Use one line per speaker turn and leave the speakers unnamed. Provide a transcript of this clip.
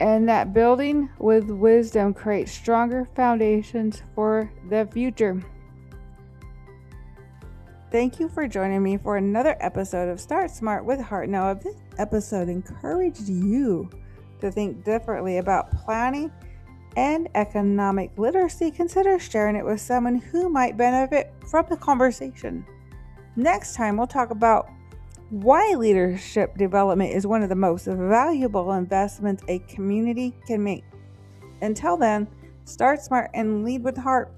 and that building with wisdom creates stronger foundations for the future. Thank you for joining me for another episode of Start Smart with Heart. Now, if this episode encouraged you to think differently about planning and economic literacy, consider sharing it with someone who might benefit from the conversation. Next time, we'll talk about why leadership development is one of the most valuable investments a community can make. Until then, start smart and lead with heart.